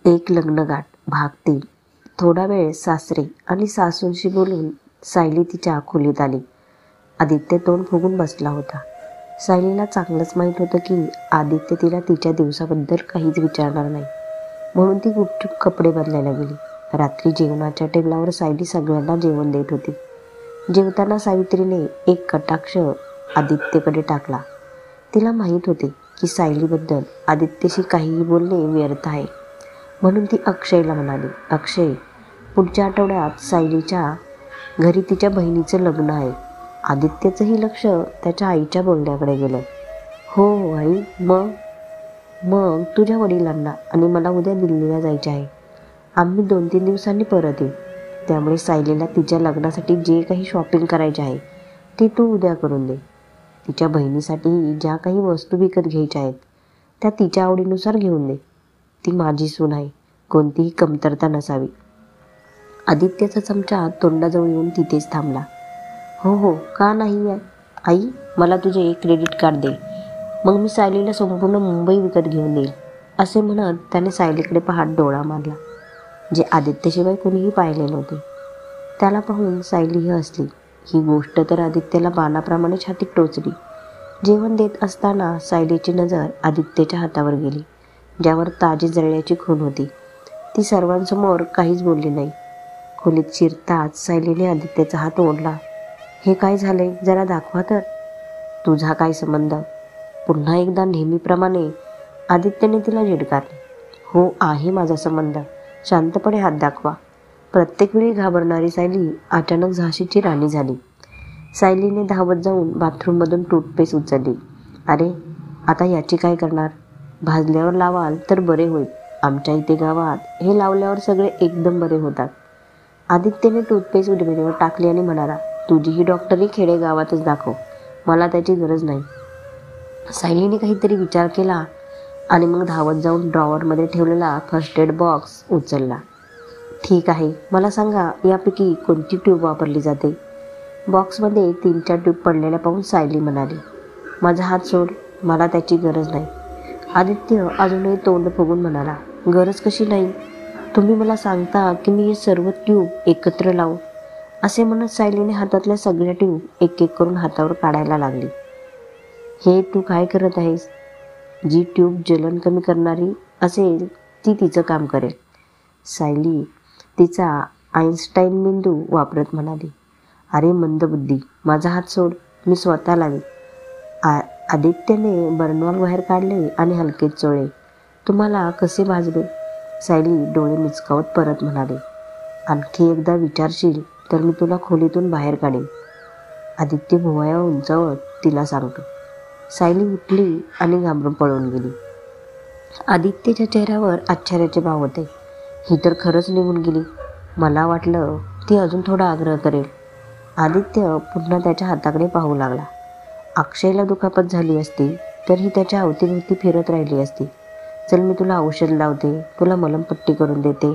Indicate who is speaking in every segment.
Speaker 1: एक लग्नगाठ भाग 3. थोडा वेळ सासरे आणि सासूंशी बोलून सायली तिच्या खोलीत आली. आदित्य तोंड फुगून बसला होता. सायलीला चांगलंच माहीत होतं की आदित्य तिला तिच्या दिवसाबद्दल काहीच विचारणार नाही, म्हणून ती गुपचूप कपडे बदलायला गेली. रात्री जेवणाच्या टेबलावर सायली सगळ्यांना जेवण देत होती. जेवताना सावित्रीने एक कटाक्ष आदित्यकडे टाकला. तिला माहीत होते की सायलीबद्दल आदित्यशी काहीही बोलणे व्यर्थ आहे, म्हणून ती अक्षयला म्हणाली, अक्षय, पुढच्या आठवड्यात सायलीच्या घरी तिच्या बहिणीचं लग्न आहे. आदित्यचंही लक्ष त्याच्या आईच्या बोलण्याकडे गेलं. हो आई, मग मग तुझ्या वडिलांना आणि मला उद्या दिल्लीला जायचे आहे. आम्ही 2-3 दिवसांनी परत येऊ. त्यामुळे सायलीला तिच्या लग्नासाठी जे काही शॉपिंग करायचे आहे ते तू उद्या करून दे. तिच्या बहिणीसाठी ज्या काही वस्तू विकत घ्यायच्या आहेत त्या तिच्या आवडीनुसार घेऊन दे. ती माझी सून आहे, कोणतीही कमतरता नसावी. आदित्यचा चमचा तोंडाजवळ येऊन तिथेच थांबला. हो, का नाही आई, मला तुझे एक क्रेडिट कार्ड दे, मग मी सायलीला संपूर्ण मुंबई विकत घेऊन देईल. असे म्हणत त्याने सायलीकडे पाहत डोळा मारला, जे आदित्यशिवाय कोणीही पाहिले नव्हते. त्याला पाहून सायलीही हसली. ही गोष्ट तर आदित्यला बाणाप्रमाणे छातीत टोचली. जेवण देत असताना सायलीची नजर आदित्यच्या हातावर गेली, ज्यावर ताजी जळल्याची खून होती. ती सर्वांसमोर काहीच बोलली नाही. खोलीत शिरताच सायलीने आदित्यचा हात ओढला. हे काय झालंय, जरा दाखवा तर. तुझा काय संबंध? पुन्हा एकदा नेहमीप्रमाणे आदित्यने तिला झिडकारले. हो, आहे माझा संबंध. शांतपणे हात दाखवा. प्रत्येक वेळी घाबरणारी सायली अचानक झाशीची राणी झाली. सायलीने धावत जाऊन बाथरूममधून टूथपेस्ट उचलली. अरे, आता याची काय करणार? भाजल्यावर लावाल तर बरे होईल. आमच्या इथे गावात हे लावल्यावर सगळे एकदम बरे होतात. आदित्यने टूथपेस्ट उडविण्यावर टाकली आणि म्हणाला, तुझी ही डॉक्टरी खेडे गावातच दाखव, मला त्याची गरज नाही. सायलीने काहीतरी विचार केला आणि मग धावत जाऊन ड्रॉवरमध्ये ठेवलेला फर्स्ट एड बॉक्स उचलला. ठीक आहे, मला सांगा, यापैकी कोणती ट्यूब वापरली जाते? बॉक्समध्ये 3-4 ट्यूब पडलेल्या पाहून सायली म्हणाली, माझा हात सोड, मला त्याची गरज नाही. आदित्य अजूनही तोंड फुगून म्हणाला, गरज कशी नाही? तुम्ही मला सांगता की मी हे सर्व ट्यूब एकत्र लावू? असे म्हणत सायलीने हातातल्या सगळ्या ट्यूब एक एक करून हातावर काढायला लागली. हे तू काय करत आहेस? जी ट्यूब जलन कमी करणारी असेल ती तिचं काम करेल. सायली तिचा आईन्स्टाईन बिंदू वापरत म्हणाली. अरे मंदबुद्धी, माझा हात सोड, मी स्वतः लावी. आदित्यने बर्नॉल बाहेर काढले आणि हलकेच चोळले. तुम्हाला कसे भाजले? सायली डोळे मिचकावत परत म्हणाले, आणखी एकदा विचारशील तर मी तुला खोलीतून बाहेर काढेन. आदित्य भुवया उंचावत तिला सांगतो. सायली उठली आणि घाबरून पळून गेली. आदित्यच्या चेहऱ्यावर आश्चर्याचे भाव होते. ही तर खरंच निघून गेली. मला वाटलं ती अजून थोडा आग्रह करेल. आदित्य पुन्हा त्याच्या हाताकडे पाहू लागला. अक्षयला दुखापत झाली असती तर ही त्याच्या अवतीभोवती फिरत राहिली असती. चल, मी तुला औषध लावते, तुला मलमपट्टी करून देते,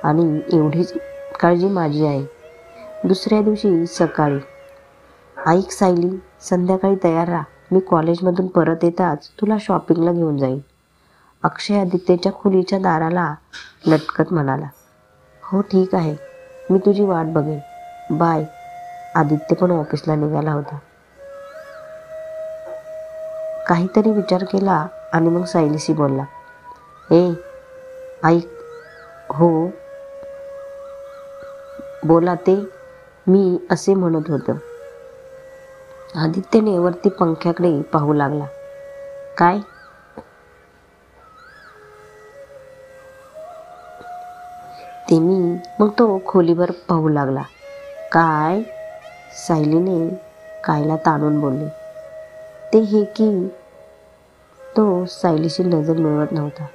Speaker 1: आणि एवढीच काळजी माझी आहे. दुसऱ्या दिवशी सकाळी, ऐक सायली, संध्याकाळी तयार राहा, मी कॉलेजमधून परत येताच तुला शॉपिंगला घेऊन जाईन. अक्षय आदित्यच्या खोलीच्या दाराला लटकत म्हणाला. हो ठीक आहे, मी तुझी वाट बघेन, बाय. आदित्य पण ऑफिसला निघाला होता. काहीतरी विचार केला आणि मग सायलीशी बोलला. ऐक. हो बोला ते, मी असे म्हणत होतो. आदित्यने वरती पंख्याकडे पाहू लागला. काय? ते मी. मग तो खोलीवर पाहू लागला. काय? सायलीने कायला ताणून बोलले. ते हे की तो सायलीशी नजर मिळवत नव्हता.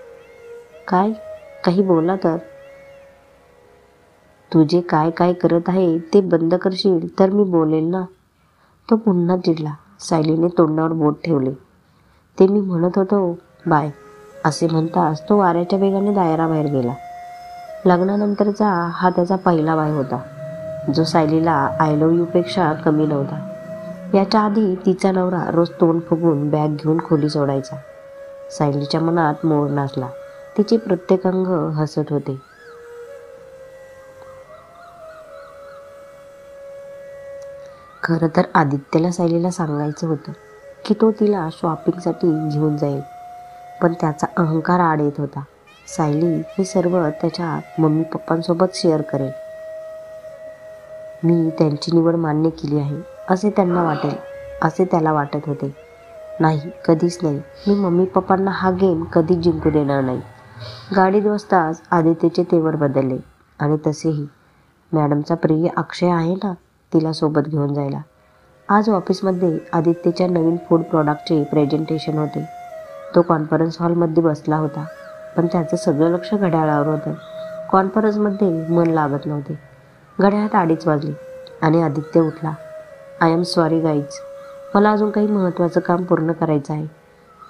Speaker 1: काय? काही बोला तर. तुझे काय काय करत आहे ते बंद करशील तर मी बोलेल ना. तो पुन्हा चिडला. सायलीने तोंडावर बोट ठेवले. ते मी म्हणत होतो, बाय. असे म्हणताच तो वाऱ्याच्या वेगाने दायराबाहेर गेला. लग्नानंतरचा हा त्याचा पहिला बाय होता, जो सायलीला आय लव्ह यू पेक्षा कमी नव्हता. याच्या आधी तिचा नवरा रोज तोंड फुगून बॅग घेऊन खोली सोडायचा. सायलीच्या मनात मोर नाचला. तिचे प्रत्येक अंग हसत होते. खरं तर आदित्यला सायलीला सांगायचं होतं की तो तिला शॉपिंगसाठी घेऊन जाईल, पण त्याचा अहंकार आड येत होता. सायली हे सर्व त्याच्या मम्मी पप्पांसोबत शेअर करेल. मी त्यांची निवड मान्य केली आहे असे त्यांना वाटेल असे त्याला वाटत होते. नाही, कधीच नाही. मी मम्मी पप्पांना हा गेम कधीच जिंकू देणार नाही. गाडीत बसताच आदित्यचे तेवर बदलले. आणि तसेही मॅडमचा प्रिय अक्षय आहे ना, तिला सोबत घेऊन जायला. आज ऑफिसमध्ये आदित्यच्या नवीन फूड प्रॉडक्टचे प्रेझेंटेशन होते. तो कॉन्फरन्स हॉलमध्ये बसला होता, पण त्याचं सगळं लक्ष घड्याळावर होतं. कॉन्फरन्समध्ये मन लागत नव्हते. घड्याळात 2:30 वाजले आणि आदित्य उठला. आय एम सॉरी गाईज, मला अजून काही महत्त्वाचं काम पूर्ण करायचं आहे.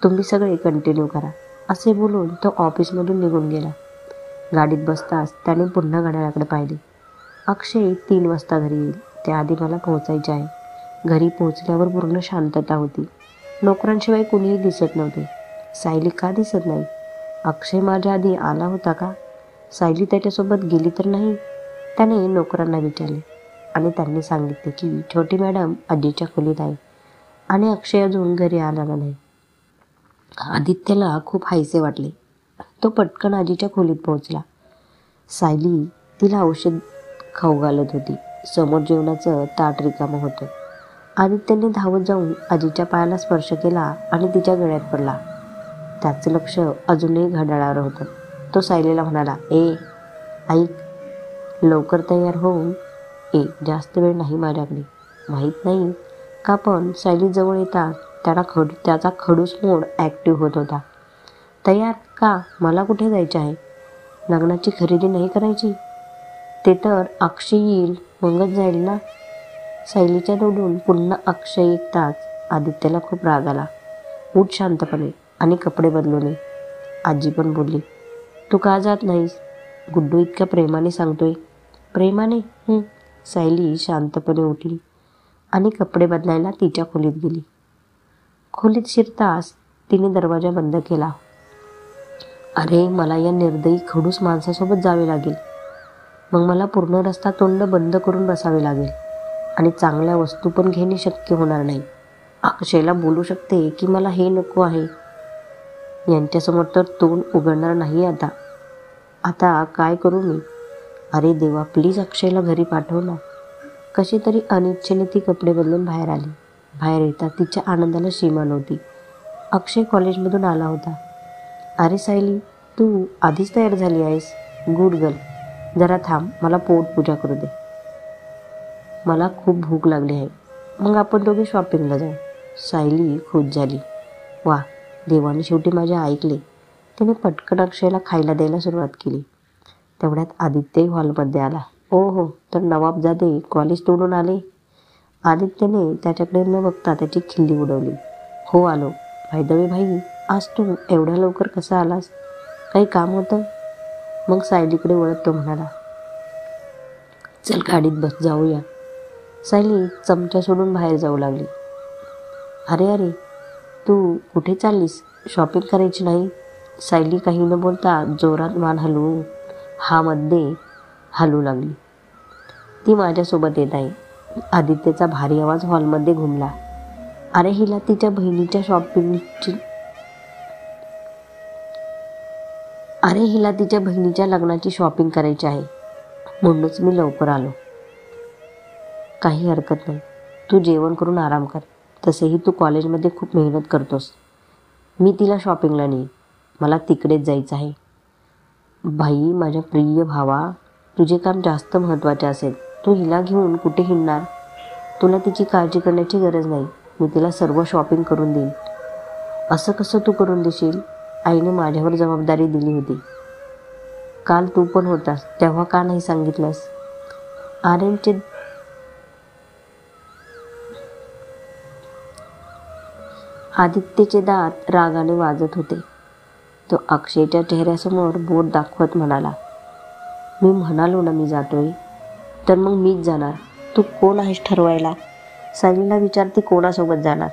Speaker 1: तुम्ही सगळे कंटिन्यू करा, असे बोलून तो ऑफिसमधून निघून गेला. गाडीत बसताच त्याने पुन्हा घड्याळाकडे पाहिले. अक्षय 3 वाजता घरी येईल, त्याआधी मला पोहोचायचे आहे. घरी पोहोचल्यावर पूर्ण शांतता होती. नोकरांशिवाय कुणीही दिसत नव्हते. सायली का दिसत नाही? अक्षय माझ्या आधी आला होता का? सायली त्याच्यासोबत गेली तर नाही? त्याने नोकरांना विचारले आणि त्यांनी सांगितले की छोटी मॅडम आजीच्या खोलीत आहे आणि अक्षय अजून घरी आला नाही. आदित्यला खूप हायसे वाटले. तो पटकन आजीच्या खोलीत पोहोचला. सायली तिला औषध खाऊ घालत होती. समोर जेवणाचं ताट रिकामं होतं. आदित्यने धावत जाऊन आजीच्या पायाला स्पर्श केला आणि तिच्या गळ्यात पडला. त्याचं लक्ष अजूनही घड्याळावर होतं. तो सायलीला म्हणाला, ए ऐक, लवकर तयार होऊन ए, जास्त वेळ नाही माझ्याकडे. माहीत नाही का, पण सायली जवळ येतात त्याचा खडूस मोड ॲक्टिव्ह होत होता. तयार का? मला कुठे जायचे आहे? लग्नाची खरेदी नाही करायची? ते तर अक्षय येईल मगच जाईल ना. सायलीच्या तोंडून पुन्हा अक्षय ऐकताच आदित्यला खूप राग आला. उठ शांतपणे आणि कपडे बदलून ये. आजी पण बोलली, तू का जात नाहीस? गुड्डू इतक्या प्रेमाने सांगतोय. प्रेमाने? सायली शांतपणे उठली आणि कपडे बदलायला तिच्या खोलीत गेली. खोलीत शिरताच तिने दरवाजा बंद केला. अरे, मला या निर्दयी खडूस माणसासोबत जावे लागेल. मग मला पूर्ण रस्ता तोंड बंद करून बसावे लागेल आणि चांगल्या वस्तू पण घेणे शक्य होणार नाही. अक्षयला बोलू शकते की मला हे नको आहे. यांच्यासमोर तर तोंड उघडणार नाही. आता काय करू मी? अरे देवा, प्लीज अक्षयला घरी पाठव ना. कशी तरी अनिच्छेने ती कपडे बदलून बाहेर आली. बाहेर येता तिच्या आनंदाला सीमा नव्हती. अक्षय कॉलेजमधून आला होता. अरे सायली, तू आधीच तयार झाली आहेस? Good girl. जरा थांब, मला पोटपूजा करू दे. मला खूप भूक लागली आहे. मग आपण दोघे शॉपिंगला जाऊ. सायली खुश झाली. वा, देवाने शेवटी माझे ऐकले. तिने पटकन अक्षयला खायला द्यायला सुरुवात केली. तेवढ्यात आदित्य हॉलमध्ये आला. ओ हो, तर नवाबजादे कॉलेज तोडून आले? आदित्यने त्याच्याकडे न बघता त्याची खिल्ली उडवली. हो आलो. बाय द वे भाई, आज तू एवढ्या लवकर कसा आलास? काही काम होतं? मग सायलीकडे वळत तो म्हणाला, चल गाडीत बस, जाऊया. सायली चमचा सोडून बाहेर जाऊ लागली. अरे, तू कुठे चाललीस? शॉपिंग करायची नाही? सायली काही न बोलता जोरात मान मध्ये हलू लागली. ती माझ्यासोबत येत आहे. आदित्यचा भारी आवाज हॉलमध्ये घुमला. अरे, हिला तिच्या बहिणीच्या लग्नाची शॉपिंग करायची आहे, म्हणूनच मी लवकर आलो. काही हरकत नाही, तू जेवण करून आराम कर. तसेही तू कॉलेजमध्ये खूप मेहनत करतोस. मी तिला शॉपिंगला नेईन. मला तिकडेच जायचं आहे. भाई, माझ्या प्रिय भावा, तुझे काम जास्त महत्त्वाचे असेल. तू हिला घेऊन कुठे हिंडणार? तुला तिची काळजी करण्याची गरज नाही. मी तिला सर्व शॉपिंग करून देईन. असं कसं तू करून देशील? आईने माझ्यावर जबाबदारी दिली होती. काल तू पण होतास, तेव्हा का नाही सांगितलंस? आदित्यचे दात रागाने वाजत होते. तो अक्षयच्या चेहऱ्यासमोर बोट दाखवत म्हणाला, मी म्हणालो ना मी जातोय, तर मग मीच जाणार. तू कोण आहेस ठरवायला? सायलीला विचारते कोणासोबत जाणार.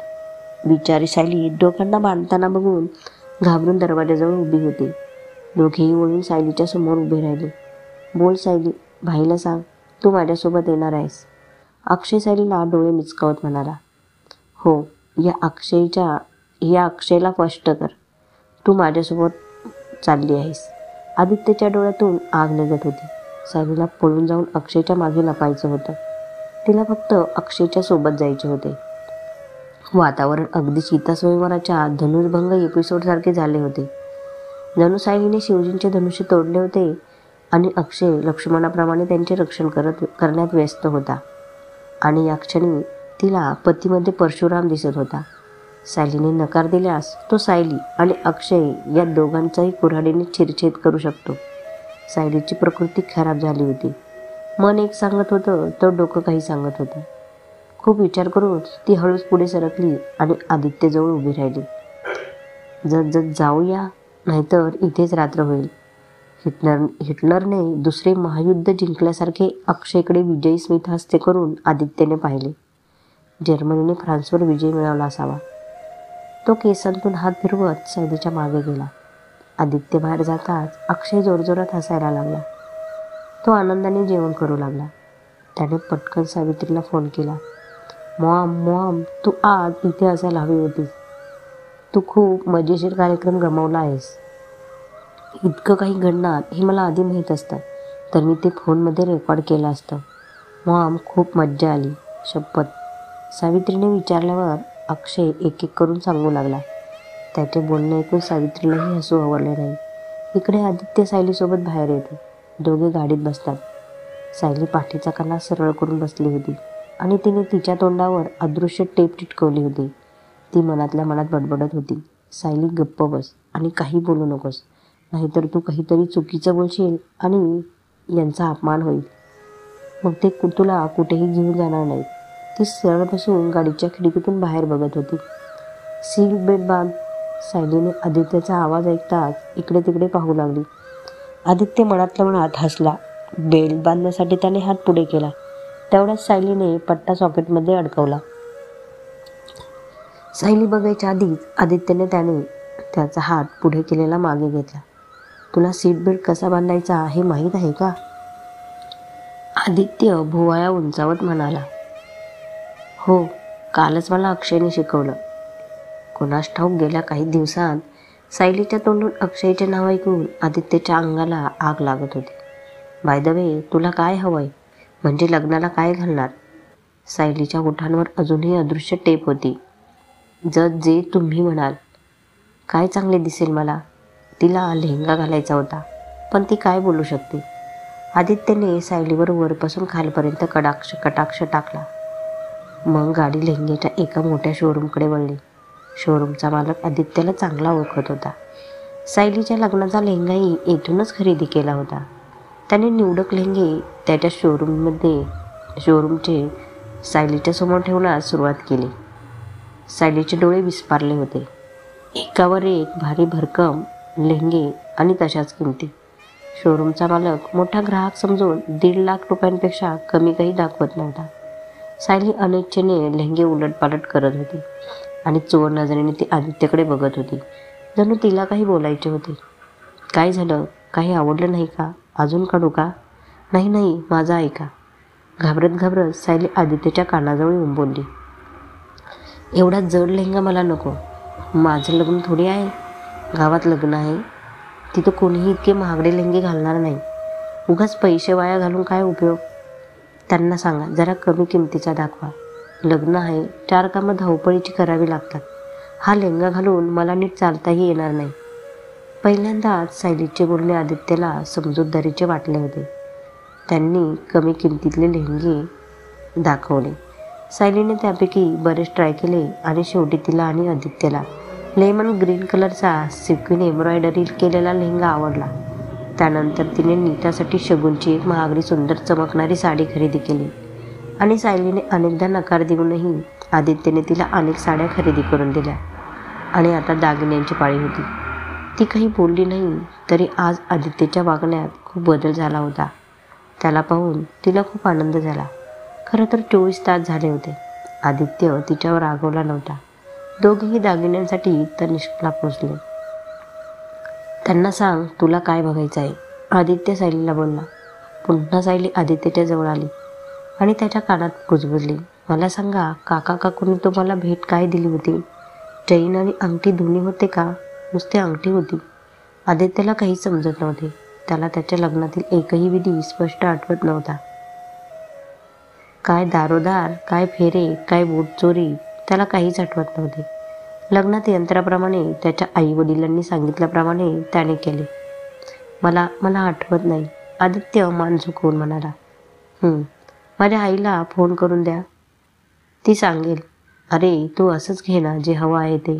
Speaker 1: बिचारी सायली डोक्यांना बांधताना बघून घाबरून दरवाजाजवळ उभी होती. दोघेही वळून सायलीच्या समोर उभे राहिले. बोल सायली, भाईला सांग तू माझ्यासोबत येणार आहेस. अक्षय सायलीला डोळे मिचकावत म्हणाला. हो, या अक्षयला स्पष्ट कर, तू माझ्यासोबत चालली आहेस. आदित्यच्या डोळ्यातून आग निघत होती. सायलीला पळून जाऊन अक्षयच्या मागे लपायचं होतं. तिला फक्त अक्षयच्या सोबत जायचे होते. वातावरण अगदी सीतास्वयंवराच्या धनुर्भंग एपिसोडसारखे झाले होते. जणू सायलीने शिवजींचे धनुष्य तोडले होते आणि अक्षय लक्ष्मणाप्रमाणे त्यांचे रक्षण करण्यात व्यस्त होता. आणि या क्षणी तिला पतीमध्ये परशुराम दिसत होता. सायलीने नकार दिल्यास तो सायली आणि अक्षय या दोघांचाही कुऱ्हाडीने चिरछेद करू शकतो. सायलीची प्रकृती खराब झाली होती. मन एक सांगत होतं तर डोकं काही सांगत होतं. खूप विचार करून ती हळूच पुढे सरकली आणि आदित्यजवळ उभी राहिली. जत जाऊया, नाहीतर इथेच रात्र होईल. हिटलरने दुसरे महायुद्ध जिंकल्यासारखे अक्षयकडे विजयी स्मितहास्य करून आदित्यने पाहिले. जर्मनीने फ्रान्सवर विजय मिळवला असावा. तो केसांतून हात फिरवत सायलीच्या मागे गेला. आदित्य बाहेर जाताच अक्षय जोरजोरात हसायला लागला. तो आनंदाने जेवण करू लागला. त्याने पटकन सावित्रीला फोन केला. मॉम, तू आज इथे असायला हवी होतीस. तू खूप मजेशीर कार्यक्रम गमावला आहेस. इतकं काही घडणार हे मला आधी माहीत असतं तर मी ते फोनमध्ये रेकॉर्ड केलं असतं. मॉम, खूप मज्जा आली, शपथ. सावित्रीने विचारल्यावर अक्षय एक एक करून सांगू लागला. त्याचे बोलणे ऐकून सावित्रीलाही हसू आवडले नाही. इकडे आदित्य सायलीसोबत बाहेर येतो. दोघे गाडीत बसतात. सायली पाठीचा कणा सरळ करून बसली होती आणि तिने तिच्या तोंडावर अदृश्य टेप चिटकवली होती. ती मनातल्या मनात बडबडत होती. सायली, गप्प बस आणि काही बोलू नकोस, नाहीतर तू काहीतरी चुकीचं बोलशील आणि यांचा अपमान होईल. मग ते तुला कुठेही घेऊन जाणार नाहीत. ती सरळ बसून गाडीच्या खिडकीतून बाहेर बघत होती. सीट बेल्ट बांध. सायलीने आदित्यचा आवाज ऐकताच इकडे तिकडे पाहू लागली. आदित्य मनातल्या मनात हसला. बेल्ट बांधण्यासाठी त्याने हात पुढे केला. तेवढ्याच सायलीने पट्टा सॉकेटमध्ये अडकवला. सायली बघायच्या आधीच आदित्यने त्याचा हात पुढे केलेला मागे घेतला. तुला सीट बेल्ट कसा बांधायचा हे माहीत आहे का? आदित्य भुवया उंचावत म्हणाला. हो, कालच मला अक्षयने शिकवलं. कोणास ठाऊक गेल्या काही दिवसांत सायलीच्या तोंडून अक्षयचे नाव ऐकून आदित्यच्या अंगाला आग लागत होती. बाय द वे, तुला काय हवंय? म्हणजे लग्नाला काय घालणार? सायलीच्या ओठांवर अजूनही अदृश्य टेप होती. जे तुम्ही म्हणाल. काय चांगले दिसेल मला? तिला लेहंगा घालायचा होता, पण ती काय बोलू शकते? आदित्यने सायलीवर वरपासून खालपर्यंत कटाक्ष टाकला. मग गाडी लेहंग्याच्या एका मोठ्या शोरूमकडे वळली. शोरूमचा मालक आदित्यला चांगला ओळखत होता. सायलीच्या लग्नाचा लेहंगाही येथूनच खरेदी केला होता. त्याने निवडक लेहंगे त्याच्या शोरूमचे सायलीच्या समोर ठेवण्यास सुरुवात केली. सायलीचे डोळे विस्पारले होते. एकावर एक भारी भरकम लेहंगे आणि तशाच किमती. शोरूमचा मालक मोठा ग्राहक समजून 1.5 लाख रुपयांपेक्षा कमी काही दाखवत नव्हता. सायली अनिच्छेने लेहंगे उलटपालट करत होती आणि चोर नजरेने ती आदित्यकडे बघत होती, जणू तिला काही बोलायचे होते. काय झालं? काही आवडलं नाही का? अजून काढू का? नाही, माझा ऐका. घाबरत सायली आदित्यच्या कानाजवळ येऊन बोलली. एवढा जड लेहंगा मला नको. माझं लग्न थोडी आहे. गावात लग्न आहे. तिथं कोणीही इतके महागडे लेहंगे घालणार नाही. उगाच पैसे वाया घालून काय उपयोग? त्यांना सांगा जरा कमी किमतीचा दाखवा. लग्न आहे, 4 कामं धावपळीची करावी लागतात. हा लेहंगा घालून मला नीट चालताही येणार नाही. पहिल्यांदाच सायलीचे बोलणे आदित्यला समजूतदारीचे वाटले होते. त्यांनी कमी किमतीतले लेहंगे दाखवले. सायलीने त्यापैकी बरेच ट्राय केले आणि शेवटी तिला आणि आदित्यला लेमन ग्रीन कलरचा सिक्विन एम्ब्रॉयडरी केलेला लेहंगा आवडला. त्यानंतर तिने नीतासाठी शगुनची एक महागडी सुंदर चमकणारी साडी खरेदी केली आणि सायलीने अनेकदा नकार देऊनही आदित्यने तिला अनेक साड्या खरेदी करून दिल्या. आणि आता दागिन्यांची पाळी होती. ती काही बोलली नाही तरी आज आदित्यच्या वागण्यात खूप बदल झाला होता. त्याला पाहून तिला खूप आनंद झाला. खरं तर 24 तास झाले होते. आदित्य तिच्यावर रागवला नव्हता. दोघेही दागिन्यांसाठी तनिष्कला पोचले. त्यांना सांग तुला काय बघायचं आहे. आदित्य सायलीला बोलला. पुन्हा सायली आदित्यच्या जवळ आली आणि त्याच्या कानात कुजबुजली. मला सांगा, काका काकूंनी तुम्हाला भेट काय दिली होती? चैन आणि अंगठी दोन्ही होते का नुसती अंगठी होती? आदित्यला काही समजत नव्हते. त्याला त्याच्या लग्नातील एकही विधी स्पष्ट आठवत नव्हता. काय दारोदार, काय फेरे, काय बोट चोरी, त्याला काहीच आठवत नव्हते. लग्नात यंत्राप्रमाणे त्याच्या आई वडिलांनी सांगितल्याप्रमाणे त्याने केले. मला आठवत नाही, आदित्य मान झुकवून म्हणाला. माझ्या आईला फोन करून द्या, ती सांगेल. अरे तू असंच घे ना जे हवं आहे ते.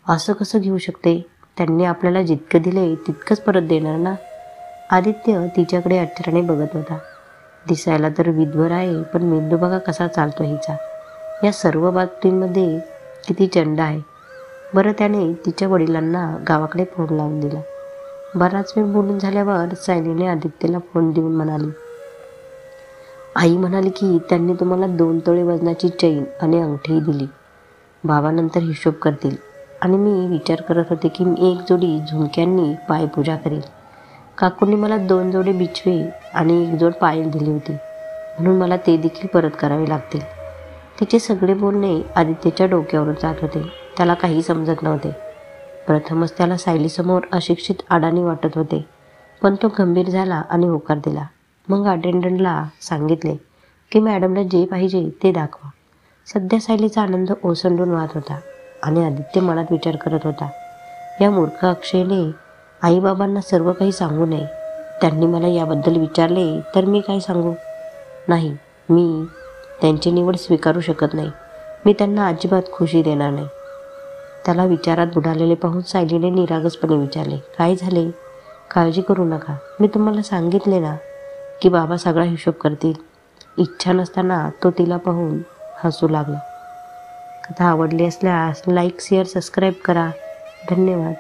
Speaker 1: असं कसं घेऊ शकते? त्यांनी आपल्याला जितकं दिले तितकंच परत देणार ना. आदित्य तिच्याकडे आश्चर्याने बघत होता. दिसायला तर विधवर आहे, पण मेंदू बघा कसा चालतो हिचा. या सर्व बाबतींमध्ये किती चंड आहे. बरं, त्याने तिच्या वडिलांना गावाकडे फोन लावून दिला. बराच वेळ बोलून झाल्यावर सायलीने आदित्यला फोन देऊन म्हणाली, आई म्हणाली की त्यांनी तुम्हाला 2 तोळे वजनाची चैन आणि अंगठी दिली. बाबानंतर हिशोब करतील आणि मी विचार करत होते की मी 1 जोडी झुमक्यांनी पायपूजा करेल. काकूंनी मला 2 जोडे बिछवे आणि 1 जोड पायल दिली होती, म्हणून मला ते देखील परत करावे लागतील. तिचे सगळे बोलणे आदित्यच्या डोक्यावरून जात होते. त्याला काही समजत नव्हते. प्रथमच त्याला सायलीसमोर अशिक्षित अडाणी वाटत होते, पण तो गंभीर झाला आणि होकार दिला. मग अटेंडंटला सांगितले की मॅडमला जे पाहिजे ते दाखवा. सध्या सायलीचा आनंद ओसंडून वाहत होता आणि आदित्य मनात विचार करत होता, या मूर्ख अक्षयने आईबाबांना सर्व काही सांगू नये. त्यांनी मला याबद्दल विचारले तर मी काय सांगू? नाही, मी त्यांची निवड स्वीकारू शकत नाही. मी त्यांना अजिबात खुशी देणार नाही. त्याला विचारात बुडालेले पाहून सायलीने निरागसपणे विचारले, काय झाले? काळजी करू नका, मी तुम्हाला सांगितले ना की बाबा सगळा हिशोब करतील. इच्छा नसताना तो तिला पाहून हसू लागला. कथा आवडली असल्यास लाईक, शेअर, सबस्क्राईब करा. धन्यवाद.